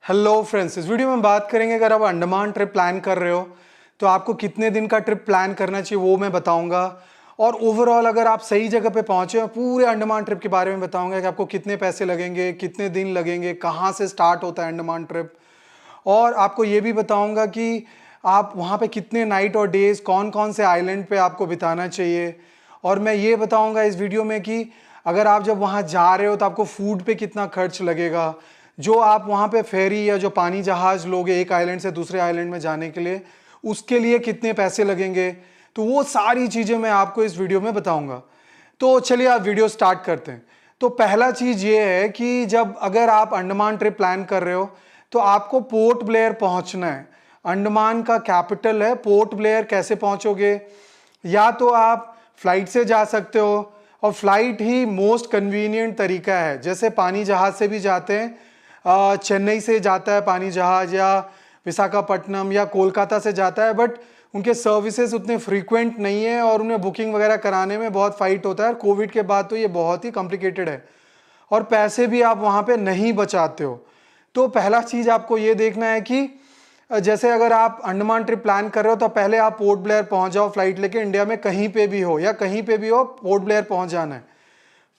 Hello friends, इस video में बात करेंगे अगर आप अंडमान ट्रिप प्लान कर रहे हो तो आपको कितने दिन का ट्रिप प्लान करना चाहिए वो मैं बताऊंगा। और ओवरऑल अगर आप सही जगह पे पहुंचे हो पूरे अंडमान ट्रिप के बारे में बताऊंगा कि आपको कितने पैसे लगेंगे, कितने दिन लगेंगे, कहाँ से स्टार्ट होता है अंडमान ट्रिप। और आपको ये भी बताऊंगा कि आप वहाँ पे कितने नाइट और डेज कौन कौन से आइलैंड पे आपको बिताना चाहिए। और मैं ये बताऊंगा इस वीडियो में कि अगर आप जब वहाँ जा रहे हो तो आपको फूड पे कितना खर्च लगेगा, जो आप वहाँ पे फेरी या जो पानी जहाज लोगे एक आइलैंड से दूसरे आइलैंड में जाने के लिए उसके लिए कितने पैसे लगेंगे। तो वो सारी चीज़ें मैं आपको इस वीडियो में बताऊंगा। तो चलिए आप वीडियो स्टार्ट करते हैं। तो पहला चीज़ ये है कि जब अगर आप अंडमान ट्रिप प्लान कर रहे हो तो आपको पोर्ट ब्लेयर पहुंचना है। अंडमान का कैपिटल है पोर्ट ब्लेयर। कैसे पहुंचोगे? या तो आप फ्लाइट से जा सकते हो और फ्लाइट ही मोस्ट कन्वीनियंट तरीका है। जैसे पानी जहाज से भी जाते हैं, चेन्नई से जाता है पानी जहाज या विशाखापट्टनम या कोलकाता से जाता है, बट उनके सर्विसेज उतने फ्रीक्वेंट नहीं है और उन्हें बुकिंग वगैरह कराने में बहुत फाइट होता है। कोविड के बाद तो ये बहुत ही कॉम्प्लिकेटेड है और पैसे भी आप वहाँ पे नहीं बचाते हो। तो पहला चीज़ आपको ये देखना है कि जैसे अगर आप अंडमान ट्रिप प्लान कर रहे हो तो पहले आप पोर्ट ब्लेयर पहुँच जाओ फ्लाइट लेके। इंडिया में कहीं पे भी हो या कहीं पे भी हो पोर्ट ब्लेयर पहुँच जाना है।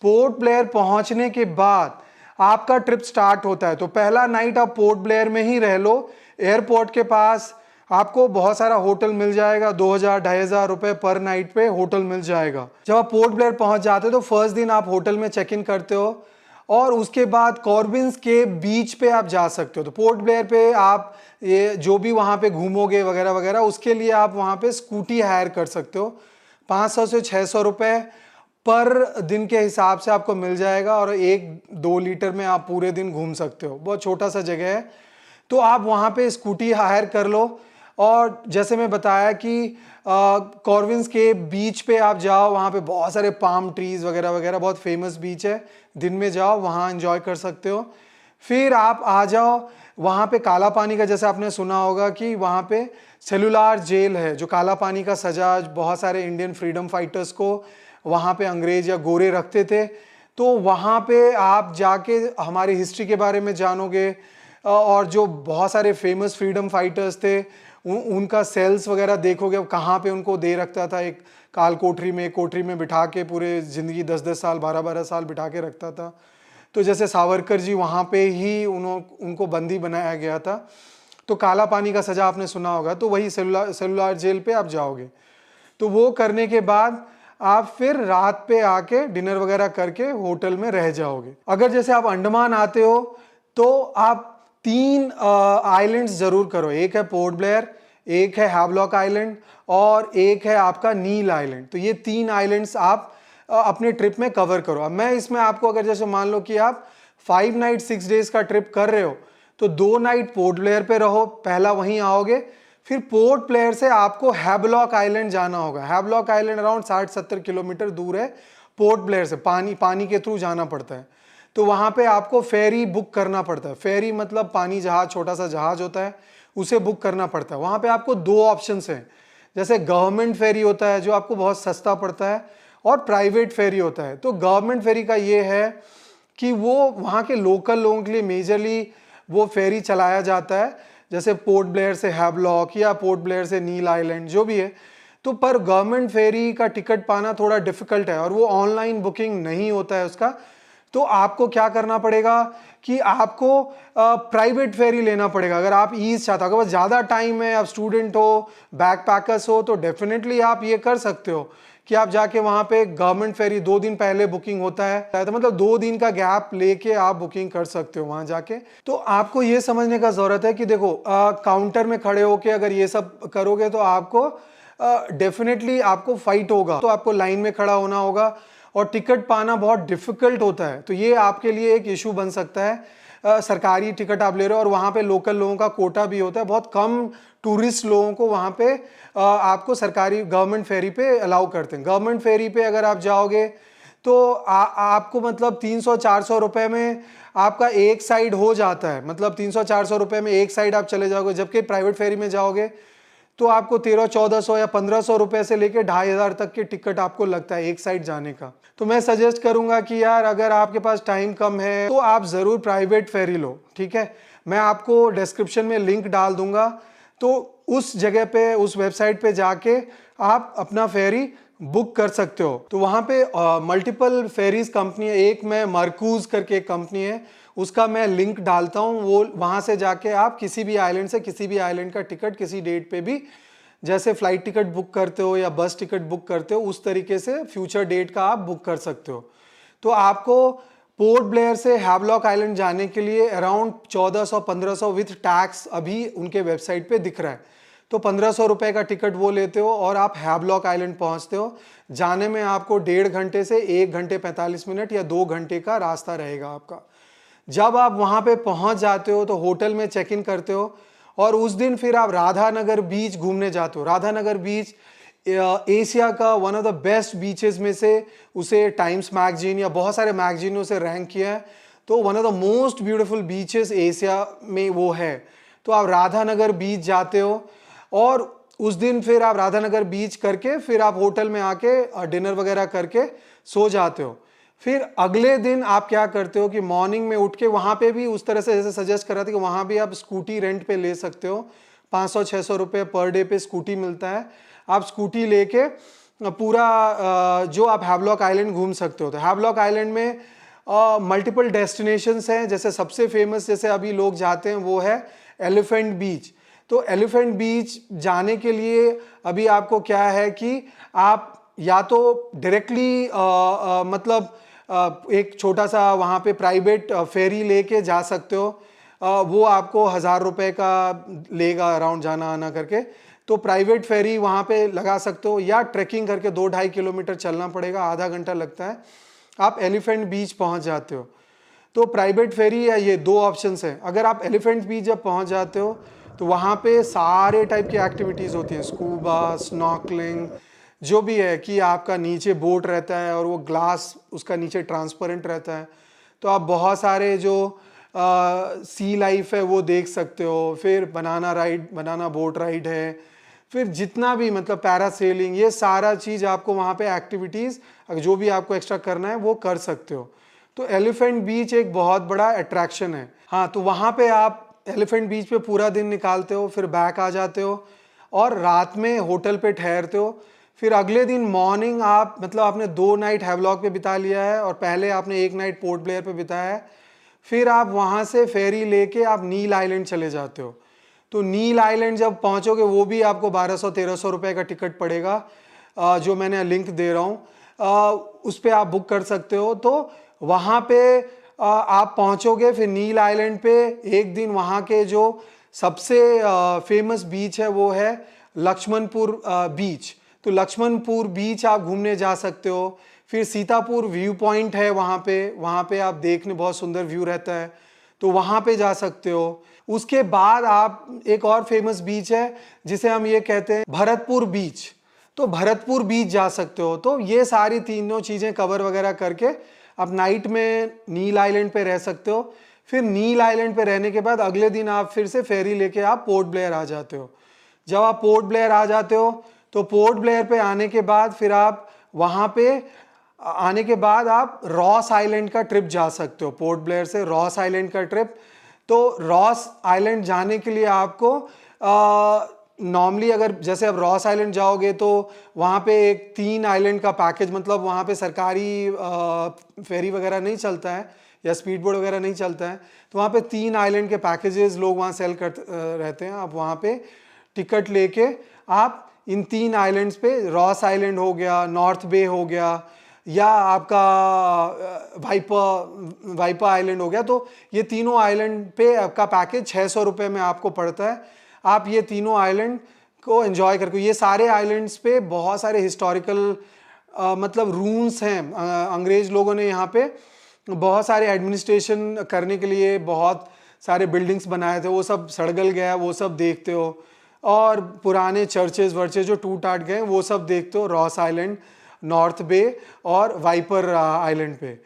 पोर्ट ब्लेयर पहुँचने के बाद आपका ट्रिप स्टार्ट होता है। तो पहला नाइट आप पोर्ट ब्लेयर में ही रह लो। एयरपोर्ट के पास आपको बहुत सारा होटल मिल जाएगा, 2000-2500 रुपए पर नाइट पे होटल मिल जाएगा। जब आप पोर्ट ब्लेयर पहुंच जाते हो तो फर्स्ट दिन आप होटल में चेक इन करते हो और उसके बाद कॉर्बिन्स के बीच पे आप जा सकते हो। तो पोर्ट ब्लेयर पे आप ये जो भी वहाँ पे घूमोगे वगैरह वगैरह उसके लिए आप वहाँ पे स्कूटी हायर कर सकते हो। 500 से 600 रुपए पर दिन के हिसाब से आपको मिल जाएगा और 1-2 लीटर में आप पूरे दिन घूम सकते हो। बहुत छोटा सा जगह है तो आप वहाँ पे स्कूटी हायर कर लो। और जैसे मैं बताया कि कॉर्विन्स के बीच पे आप जाओ, वहाँ पे बहुत सारे पाम ट्रीज वगैरह वगैरह, बहुत फेमस बीच है। दिन में जाओ वहाँ एंजॉय कर सकते हो। फिर आप आ जाओ वहाँ पे काला पानी का, जैसे आपने सुना होगा कि वहाँ पे सेलुलर जेल है जो काला पानी का सजा बहुत सारे इंडियन फ्रीडम फाइटर्स को वहाँ पे अंग्रेज या गोरे रखते थे। तो वहाँ पे आप जाके हमारी हिस्ट्री के बारे में जानोगे और जो बहुत सारे फेमस फ्रीडम फाइटर्स थे उनका सेल्स वगैरह देखोगे, कहाँ पे उनको दे रखता था। एक काल कोठरी में, एक कोठरी में बिठा के पूरे ज़िंदगी 10-10 साल 12-12 साल बिठा के रखता था। तो जैसे सावरकर जी वहाँ पे ही उनको बंदी बनाया गया था। तो काला पानी का सज़ा आपने सुना होगा, तो वही सेलुलर जेल पे आप जाओगे। तो वो करने के बाद आप फिर रात पे आके डिनर वगैरह करके होटल में रह जाओगे। अगर जैसे आप अंडमान आते हो तो आप 3 आइलैंड्स जरूर करो। एक है पोर्ट ब्लेयर, एक है हैवलॉक आइलैंड और एक है आपका नील आइलैंड। तो ये 3 आइलैंड्स आप अपने ट्रिप में कवर करो। अब मैं इसमें आपको, अगर जैसे मान लो कि आप 5 नाइट 6 डेज का ट्रिप कर रहे हो तो 2 नाइट पोर्ट ब्लेयर पे रहो, पहला वहीं आओगे। फिर पोर्ट ब्लेयर से आपको हैवलॉक आइलैंड जाना होगा। हैवलॉक आइलैंड अराउंड 60-70 किलोमीटर दूर है पोर्ट ब्लेयर से। पानी के थ्रू जाना पड़ता है। तो वहाँ पे आपको फेरी बुक करना पड़ता है। फेरी मतलब पानी जहाज, छोटा सा जहाज होता है, उसे बुक करना पड़ता है। वहाँ पे आपको 2 ऑप्शंस हैं। जैसे गवर्नमेंट फेरी होता है जो आपको बहुत सस्ता पड़ता है और प्राइवेट फेरी होता है। तो गवर्नमेंट फेरी का ये है कि वो वहाँ के लोकल लोगों के लिए मेजरली वो फेरी चलाया जाता है, जैसे पोर्ट ब्लेयर से हैवलॉक या पोर्ट ब्लेयर से नील आइलैंड जो भी है। तो पर गवर्नमेंट फेरी का टिकट पाना थोड़ा डिफिकल्ट है और वो ऑनलाइन बुकिंग नहीं होता है उसका। तो आपको क्या करना पड़ेगा कि आपको प्राइवेट फेरी लेना पड़ेगा अगर आप ईज चाहते हो। अगर बस ज़्यादा टाइम है, आप स्टूडेंट हो, बैकपैकर्स हो, तो डेफिनेटली आप ये कर सकते हो कि आप जाके वहाँ पे गवर्नमेंट फेरी 2 दिन पहले बुकिंग होता है, तो मतलब 2 दिन का गैप लेके आप बुकिंग कर सकते हो वहाँ जाके। तो आपको ये समझने का ज़रूरत है कि देखो काउंटर में खड़े होके अगर ये सब करोगे तो आपको डेफिनेटली आपको फाइट होगा, तो आपको लाइन में खड़ा होना होगा और टिकट पाना बहुत डिफिकल्ट होता है। तो ये आपके लिए एक इशू बन सकता है। सरकारी टिकट आप ले रहे हो और वहाँ पे लोकल लोगों का कोटा भी होता है। बहुत कम टूरिस्ट लोगों को वहाँ पे आपको सरकारी गवर्नमेंट फेरी पे अलाउ करते हैं। गवर्नमेंट फेरी पे अगर आप जाओगे तो आपको मतलब 300-400 रुपए में आपका एक साइड हो जाता है। मतलब 300-400 रुपए में एक साइड आप चले जाओगे, जबकि प्राइवेट फेरी में जाओगे तो आपको 1300-1400 या 1500 रुपए से लेके 2500 तक के टिकट आपको लगता है एक साइड जाने का। तो मैं सजेस्ट करूंगा कि यार अगर आपके पास टाइम कम है तो आप जरूर प्राइवेट फेरी लो, ठीक है। मैं आपको डिस्क्रिप्शन में लिंक डाल दूंगा, तो उस जगह पे, उस वेबसाइट पे जाके आप अपना फेरी बुक कर सकते हो। तो वहाँ पे मल्टीपल फेरीज कंपनी है, एक मैं मरकूज करके एक कंपनी है, उसका मैं लिंक डालता हूँ। वो वहाँ से जाके आप किसी भी आइलैंड से किसी भी आइलैंड का टिकट किसी डेट पे भी, जैसे फ्लाइट टिकट बुक करते हो या बस टिकट बुक करते हो, उस तरीके से फ्यूचर डेट का आप बुक कर सकते हो। तो आपको पोर्ट ब्लेयर से हैवलॉक आइलैंड जाने के लिए अराउंड 1400-1500 विथ टैक्स अभी उनके वेबसाइट पे दिख रहा है। तो 1500 रुपए का टिकट वो लेते हो और आप हैवलॉक आइलैंड पहुंचते हो। जाने में आपको 1.5 घंटे से 1 घंटे 45 मिनट या 2 घंटे का रास्ता रहेगा आपका। जब आप वहां पे पहुंच जाते हो तो होटल में चेक इन करते हो और उस दिन फिर आप राधानगर बीच घूमने जाते हो। राधानगर बीच एशिया का one of the best beaches में से उसे टाइम्स मैगजीन या बहुत सारे मैगजीनों से रैंक किया है। तो one of the most beautiful beaches Asia में वो है। तो आप राधानगर बीच जाते हो और उस दिन फिर आप राधानगर बीच करके फिर आप होटल में आके डिनर वगैरह करके सो जाते हो। फिर अगले दिन आप क्या करते हो कि मॉर्निंग में उठ के वहाँ पे भी उस तरह से जैसे सजेस्ट कर रहा था कि वहाँ भी आप स्कूटी रेंट पे ले सकते हो। 500-600 रुपये पर डे पे स्कूटी मिलता है। आप स्कूटी लेके पूरा जो आप हैवलॉक आइलैंड घूम सकते हो। तो हैवलॉक आइलैंड में मल्टीपल डेस्टिनेशंस हैं। जैसे सबसे फेमस जैसे अभी लोग जाते हैं वो है एलिफेंट बीच। तो एलिफेंट बीच जाने के लिए अभी आपको क्या है कि आप या तो डायरेक्टली मतलब एक छोटा सा वहाँ पे प्राइवेट फेरी लेके जा सकते हो। वो आपको 1000 रुपये का लेगा अराउंड जाना आना करके। तो प्राइवेट फेरी वहाँ पे लगा सकते हो या ट्रैकिंग करके 2-2.5 किलोमीटर चलना पड़ेगा, आधा घंटा लगता है, आप एलिफेंट बीच पहुँच जाते हो। तो प्राइवेट फेरी या ये दो ऑप्शंस हैं। अगर आप एलिफेंट बीच जब पहुँच जाते हो तो वहाँ पे सारे टाइप की एक्टिविटीज़ होती हैं, स्कूबा, स्नॉर्कलिंग, जो भी है कि आपका नीचे बोट रहता है और वो ग्लास उसका नीचे ट्रांसपेरेंट रहता है। तो आप बहुत सारे जो सी लाइफ है वो देख सकते हो। फिर बनाना बोट राइड है, फिर जितना भी मतलब पैरासेलिंग, ये सारा चीज़ आपको वहाँ पे एक्टिविटीज़ जो भी आपको एक्स्ट्रा करना है वो कर सकते हो। तो एलिफेंट बीच एक बहुत बड़ा अट्रैक्शन है। हाँ, तो वहाँ पे आप एलिफेंट बीच पे पूरा दिन निकालते हो, फिर बैक आ जाते हो और रात में होटल पे ठहरते हो। फिर अगले दिन मॉर्निंग आप मतलब आपने 2 नाइट हैवलॉक पे बिता लिया है और पहले आपने 1 नाइट पोर्ट ब्लेयर पे बिताया है। फिर आप वहाँ से फेरी लेके आप नील आइलैंड चले जाते हो। तो नील आइलैंड जब पहुँचोगे वो भी आपको 1200-1300 रुपये का टिकट पड़ेगा, जो मैंने लिंक दे रहा हूँ, उस पर आप बुक कर सकते हो। तो वहाँ पे आप पहुँचोगे, फिर नील आइलैंड पे एक दिन वहाँ के जो सबसे फेमस बीच है वो है लक्ष्मणपुर बीच। तो लक्ष्मणपुर बीच आप घूमने जा सकते हो। फिर सीतापुर व्यू पॉइंट है वहाँ पे आप देखने बहुत सुंदर व्यू रहता है, तो वहाँ पे जा सकते हो। उसके बाद आप एक और फेमस बीच है जिसे हम ये कहते हैं भरतपुर बीच, तो भरतपुर बीच जा सकते हो। तो ये सारी तीनों चीज़ें कवर वगैरह करके आप नाइट में नील आइलैंड पे रह सकते हो। फिर नील आइलैंड पे रहने के बाद अगले दिन आप फिर से फेरी लेके आप पोर्ट ब्लेयर आ जाते हो। जब आप पोर्ट ब्लेयर आ जाते हो तो पोर्ट ब्लेयर पे आने के बाद फिर आप वहाँ पे आने के बाद आप रॉस आइलैंड का ट्रिप जा सकते हो। पोर्ट ब्लेयर से रॉस आइलैंड का ट्रिप, तो रॉस आइलैंड जाने के लिए आपको नॉर्मली अगर जैसे अब रॉस आइलैंड जाओगे तो वहाँ पे एक 3 आइलैंड का पैकेज, मतलब वहाँ पे सरकारी फेरी वगैरह नहीं चलता है या स्पीड बोट वगैरह नहीं चलता है, तो वहाँ पे 3 आइलैंड के पैकेजेस लोग वहाँ सेल करते रहते हैं। आप वहाँ पे टिकट लेके आप इन 3 आइलैंड्स पे, रॉस आइलैंड हो गया, नॉर्थ बे हो गया या आपका वाइपा आइलैंड हो गया, तो ये तीनों आइलैंड पे आपका पैकेज 600 रुपये में आपको पड़ता है। आप ये तीनों आइलैंड को एंजॉय करके, ये सारे आइलैंड्स पे बहुत सारे हिस्टोरिकल मतलब रूम्स हैं। अंग्रेज लोगों ने यहाँ पे बहुत सारे एडमिनिस्ट्रेशन करने के लिए बहुत सारे बिल्डिंग्स बनाए थे, वो सब सड़गल गया, वो सब देखते हो। और पुराने चर्चेज वर्चेज जो टूट टाट गए वो सब देखते हो रॉस आइलैंड, नॉर्थ बे और वाइपर आइलैंड पे।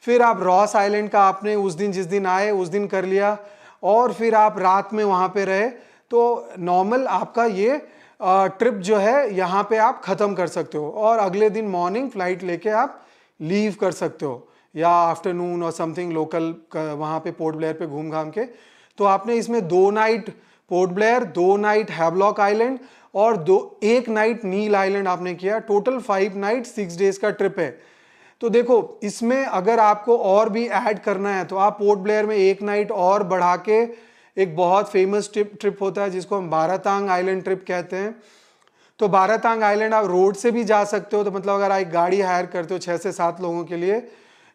फिर आप रॉस आइलैंड का आपने उस दिन जिस दिन आए उस दिन कर लिया और फिर आप रात में वहाँ पे रहे, तो नॉर्मल आपका ये ट्रिप जो है यहाँ पे आप ख़त्म कर सकते हो और अगले दिन मॉर्निंग फ्लाइट लेके आप लीव कर सकते हो या आफ्टरनून और समथिंग लोकल वहाँ पे पोर्ट ब्लेयर पे घूम घाम के। तो आपने इसमें 2 night port Blair, 2 night Havelock island और 1 नाइट नील आइलैंड आपने किया। टोटल 5 नाइट 6 डेज का ट्रिप है। तो देखो इसमें अगर आपको और भी ऐड करना है तो आप पोर्ट ब्लेयर में 1 नाइट और बढ़ा के, एक बहुत फेमस ट्रिप होता है जिसको हम बारातांग आइलैंड ट्रिप कहते हैं। तो बारातांग आइलैंड आप रोड से भी जा सकते हो, तो मतलब अगर आप गाड़ी हायर करते हो 6 से 7 लोगों के लिए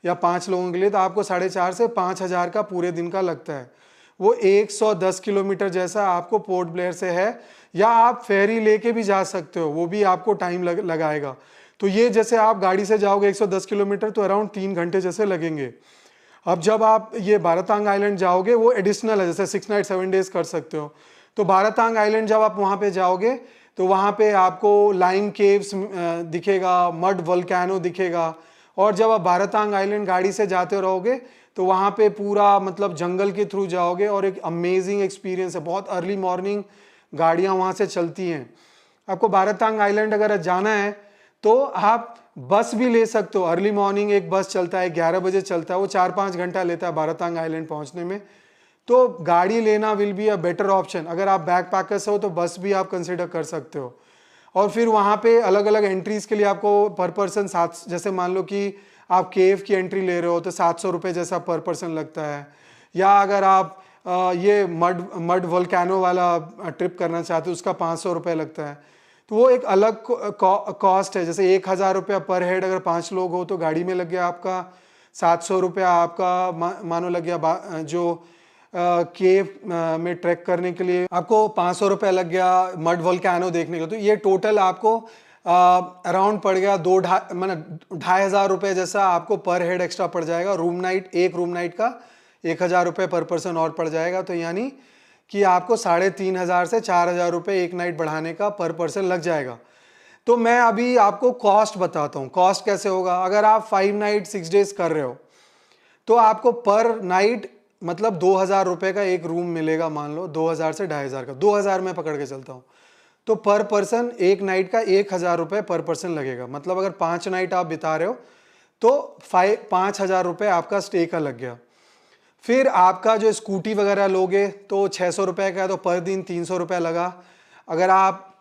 या 5 लोगों के लिए, तो आपको 4,500 से 5,000 का पूरे दिन का लगता है। वो 110 किलोमीटर जैसा आपको पोर्ट ब्लेयर से है, या आप फेरी लेके भी जा सकते हो, वो भी आपको टाइम लगाएगा। तो ये जैसे आप गाड़ी से जाओगे 110 किलोमीटर तो अराउंड 3 घंटे जैसे लगेंगे। अब जब आप ये बारातांग आइलैंड जाओगे वो एडिशनल है, जैसे 6 नाइट 7 डेज कर सकते हो। तो बारातांग आइलैंड जब आप वहाँ पे जाओगे तो वहाँ पे आपको लाइम केव्स दिखेगा, मड वोल्केनो दिखेगा। और जब आप बारातांग आइलैंड गाड़ी से जाते रहोगे तो वहाँ पे पूरा मतलब जंगल के थ्रू जाओगे और एक अमेजिंग एक्सपीरियंस है। बहुत अर्ली मॉर्निंग गाड़ियाँ वहाँ से चलती हैं। आपको बारातांग आइलैंड अगर जाना है तो आप बस भी ले सकते हो। अर्ली मॉर्निंग एक बस चलता है, 11 बजे चलता है, वो 4-5 घंटा लेता है बारातांग आइलैंड पहुंचने में। तो गाड़ी लेना will be a better option. अगर आप बैक पैकर्स हो तो बस भी आप कंसिडर कर सकते हो। और फिर वहाँ पे अलग अलग एंट्रीज के लिए आपको पर पर्सन 7, जैसे मान लो कि आप केव की एंट्री ले रहे हो तो 700 रुपये जैसा पर पर्सन लगता है। या अगर आप ये मड वोल्केनो वाला ट्रिप करना चाहते हो उसका 500 रुपये लगता है। तो वो एक अलग कॉस्ट है। जैसे 1,000 रुपया पर हेड अगर 5 लोग हो तो गाड़ी में लग गया आपका 700 रुपया, आपका मानो लग गया जो केव में ट्रैक करने के लिए आपको 500 रुपया लग गया, मड वोल्केनो देखने के लिए। तो ये टोटल आपको अराउंड पड़ गया 2,500 रुपये जैसा आपको पर हेड एक्स्ट्रा पड़ जाएगा। एक रूम नाइट का 1,000 रुपये पर पर्सन और पड़ जाएगा। तो यानी कि आपको 3,500 से 4,000 रुपये एक नाइट बढ़ाने का पर पर्सन लग जाएगा। तो मैं अभी आपको कॉस्ट बताता हूँ, कॉस्ट कैसे होगा। अगर आप 5 नाइट 6 डेज कर रहे हो तो आपको पर नाइट मतलब 2,000 रुपये का एक रूम मिलेगा। मान लो 2,000 से 2,500 का, 2,000 में पकड़ के चलता हूँ। तो पर पर्सन एक नाइट का 1,000 रुपये पर पर्सन लगेगा। मतलब अगर 5 नाइट आप बिता रहे हो तो 5,000 रुपये आपका स्टे का लग गया। फिर आपका जो स्कूटी वगैरह लोगे तो 600 रुपये का है, तो पर दिन 300 रुपये लगा। अगर आप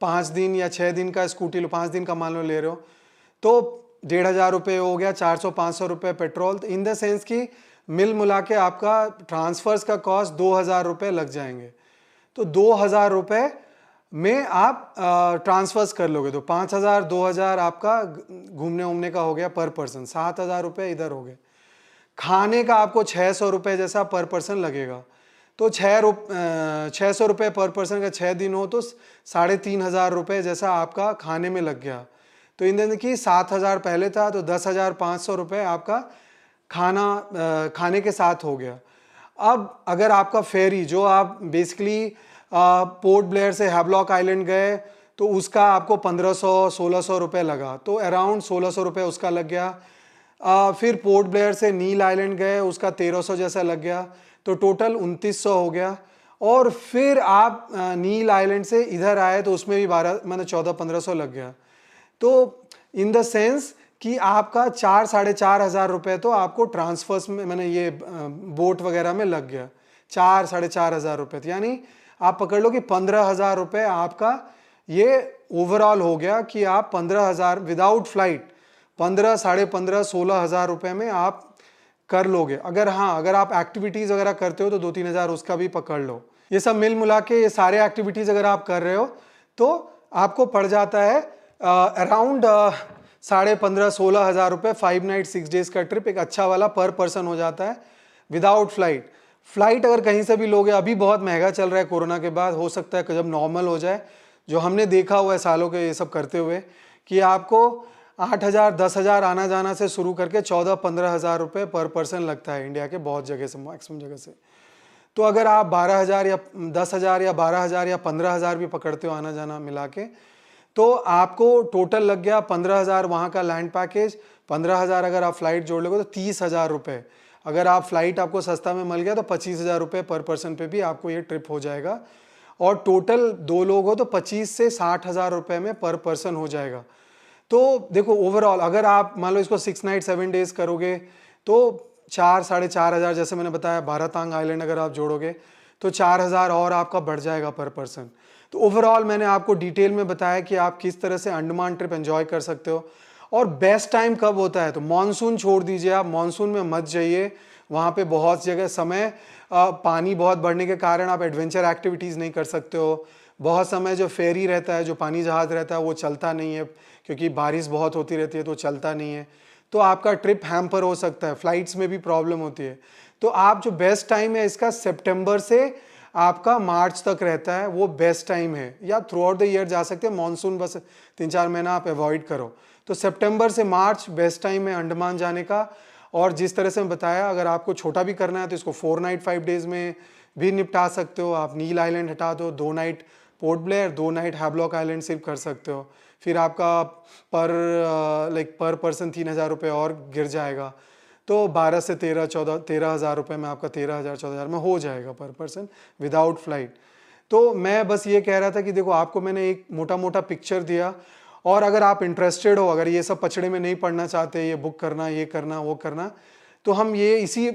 5 दिन या 6 दिन का स्कूटी लो, 5 दिन का मान लो ले रहे हो तो 1,500 रुपये हो गया, 400-500 रुपये पेट्रोल। तो इन द सेंस कि मिल मुला के आपका ट्रांसफर्स का कॉस्ट 2,000 रुपये लग जाएंगे। तो 2,000 रुपये में आप ट्रांसफर्स कर लोगे तो 5,000 2,000 आपका घूमने उमने का हो गया पर पर्सन। 7,000 रुपये इधर हो गए। खाने का आपको 600 रुपये जैसा पर पर्सन लगेगा। तो 600 रुपये पर पर्सन का 6 दिन हो तो 3,500 रुपये जैसा आपका खाने में लग गया। तो इन दिन की 7,000 पहले था तो 10,500 रुपये आपका खाने के साथ हो गया। अब अगर आपका फेरी जो आप बेसिकली पोर्ट ब्लेयर से हैवलॉक आइलैंड गए तो उसका आपको 1,500-1,600 रुपये लगा, तो अराउंड 1,600 रुपये उसका लग गया। फिर पोर्ट ब्लेयर से नील आइलैंड गए उसका 1,300 जैसा लग गया, तो टोटल 2,900 हो गया। और फिर आप नील आइलैंड से इधर आए तो उसमें भी 1400-1500 लग गया। तो इन द सेंस कि आपका 4,500 रुपये तो आपको ट्रांसफर्स में ये बोट वगैरह में लग गया, 4,500 रुपये। यानी आप पकड़ लो कि 15,000 रुपये आपका ये ओवरऑल हो गया कि आप 15,000 विदाउट फ्लाइट 15, 15,500, 16,000 रुपये में आप कर लोगे। अगर आप एक्टिविटीज़ वगैरह करते हो तो 2-3 हज़ार उसका भी पकड़ लो। ये सब मिल मुला के ये सारे एक्टिविटीज़ अगर आप कर रहे हो तो आपको पड़ जाता है अराउंड 15,500-16,000 रुपये। 5 नाइट 6 डेज का ट्रिप एक अच्छा वाला पर पर्सन हो जाता है विदाउट फ्लाइट अगर कहीं से भी लोगे, अभी बहुत महंगा चल रहा है कोरोना के बाद, हो सकता है कि जब नॉर्मल हो जाए, जो हमने देखा हुआ है सालों के ये सब करते हुए, कि आपको 8,000 10,000 आना जाना से शुरू करके 14-15,000 रुपये पर पर्सन लगता है इंडिया के बहुत जगह से, मैक्सिमम जगह से। तो अगर आप 12,000 या 10,000 या 12,000 या 15,000 भी पकड़ते हो आना जाना मिला के, तो आपको टोटल लग गया 15,000 वहाँ का लैंड पैकेज, 15,000 अगर आप फ्लाइट जोड़ लोगे तो 30,000 रुपये। अगर आप फ्लाइट आपको सस्ता में मिल गया तो 25,000 रुपये पर पर्सन पे भी आपको ये ट्रिप हो जाएगा। और टोटल 2 लोग हो तो 25 से 60,000 रुपये में पर पर्सन हो जाएगा। तो देखो ओवरऑल अगर आप मान लो इसको 6 नाइट 7 डेज करोगे तो 4 साढ़े 4,000 जैसे मैंने बताया, बारातांग आइलैंड अगर आप जोड़ोगे तो 4,000 और आपका बढ़ जाएगा पर पर्सन। तो ओवरऑल मैंने आपको डिटेल में बताया कि आप किस तरह से अंडमान ट्रिप एंजॉय कर सकते हो। और बेस्ट टाइम कब होता है, तो मानसून छोड़ दीजिए, आप मानसून में मत जाइए। वहाँ पे बहुत जगह समय पानी बहुत बढ़ने के कारण आप एडवेंचर एक्टिविटीज़ नहीं कर सकते हो। बहुत समय जो फेरी रहता है, जो पानी जहाज़ रहता है, वो चलता नहीं है क्योंकि बारिश बहुत होती रहती है तो चलता नहीं है। तो आपका ट्रिप हैम्पर हो सकता है, फ्लाइट्स में भी प्रॉब्लम होती है। तो आप जो बेस्ट टाइम है इसका सितंबर से आपका मार्च तक रहता है, वो बेस्ट टाइम है। या थ्रू आउट द ईयर जा सकते हैं, मानसून बस 3-4 महीना आप अवॉइड करो। तो सितंबर से मार्च बेस्ट टाइम है अंडमान जाने का। और जिस तरह से मैं बताया, अगर आपको छोटा भी करना है तो इसको 4 नाइट 5 डेज में भी निपटा सकते हो। आप नील आइलैंड हटा दो, 2 night port Blair, 2 night Havelock island सिर्फ कर सकते हो। फिर आपका पर पर्सन 3,000 रुपये और गिर जाएगा। तो 12 से 13 हज़ार रुपये में आपका 13,000 14,000 में हो जाएगा पर पर्सन विदाउट फ्लाइट। तो मैं बस ये कह रहा था कि देखो, आपको मैंने एक मोटा मोटा पिक्चर दिया। और अगर आप इंटरेस्टेड हो, अगर ये सब पचड़े में नहीं पड़ना चाहते, ये बुक करना, ये करना, वो करना, तो हम ये इसी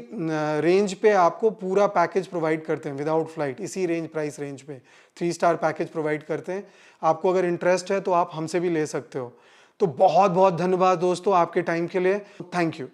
रेंज पे आपको पूरा पैकेज प्रोवाइड करते हैं विदाउट फ्लाइट, इसी प्राइस रेंज पे 3 स्टार पैकेज प्रोवाइड करते हैं। आपको अगर इंटरेस्ट है तो आप हमसे भी ले सकते हो। तो बहुत बहुत धन्यवाद दोस्तों आपके टाइम के लिए। Thank you.